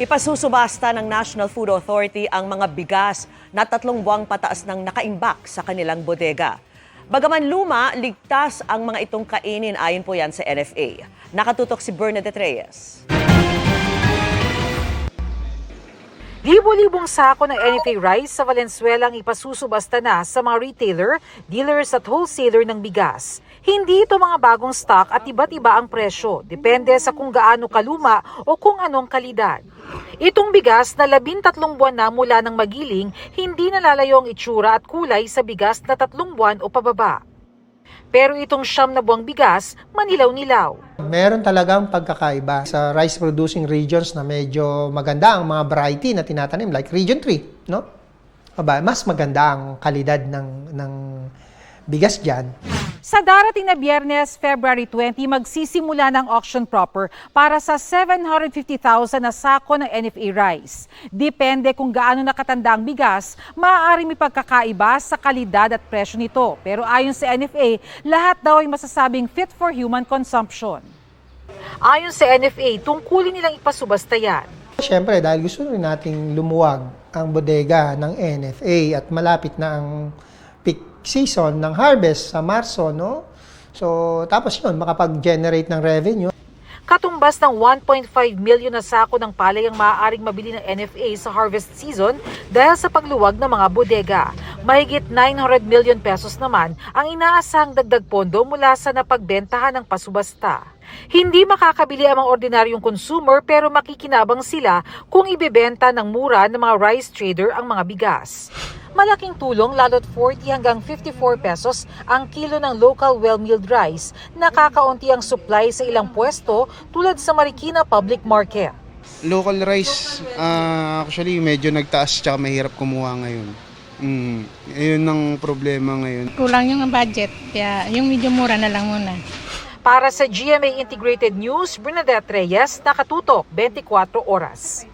Ipasusubasta ng National Food Authority ang mga bigas na 3 buwang pataas ng nakaimbak sa kanilang bodega. Bagaman luma, ligtas ang mga itong kainin ayon po yan sa NFA. Nakatutok si Bernadette Reyes. Libo-libong sako ng NFA rice sa Valenzuela ang ipasusubasta na sa mga retailer, dealers at wholesaler ng bigas. Hindi ito mga bagong stock at iba't iba ang presyo, depende sa kung gaano kaluma o kung anong kalidad. Itong bigas na 13 buwan na mula ng magiling, hindi nalalayo ang itsura at kulay sa bigas na 3 buwan o pababa. Pero itong 9 na buwang bigas, manilaw-nilaw. Meron talagang pagkakaiba sa rice-producing regions na medyo maganda ang mga variety na tinatanim, like Region 3, no? Mas maganda ang kalidad ng bigas dyan. Sa darating na Biyernes, February 20, magsisimula ng auction proper para sa 750,000 na sako ng NFA rice. Depende kung gaano nakatanda ang bigas, maaaring may pagkakaiba sa kalidad at presyo nito. Pero ayon sa NFA, lahat daw ay masasabing fit for human consumption. Ayon sa NFA, tungkulin nilang ipasubasta yan. Siyempre, dahil gusto rin nating lumuwag ang bodega ng NFA at malapit na ang peak season ng harvest sa Marso, no? So, tapos yun, makapag-generate ng revenue. Katumbas ng 1.5 million na sako ng palay ang maaaring mabili ng NFA sa harvest season dahil sa pagluwag ng mga bodega. Mahigit 900 million pesos naman ang inaasahang dagdag pondo mula sa napagbentahan ng pasubasta. Hindi makakabili ang mga ordinaryong consumer pero makikinabang sila kung ibebenta ng mura ng mga rice trader ang mga bigas. Malaking tulong lalo't 40 hanggang 54 pesos ang kilo ng local well-milled rice. Nakakaunti ang supply sa ilang pwesto tulad sa Marikina Public Market. Local rice, actually medyo nagtaas tsaka mahirap kumuha ngayon. Ayun ang problema ngayon. Kulang yung budget, kaya yung medyo mura na lang muna. Para sa GMA Integrated News, Bernadette Reyes, Nakatutok, 24 Oras.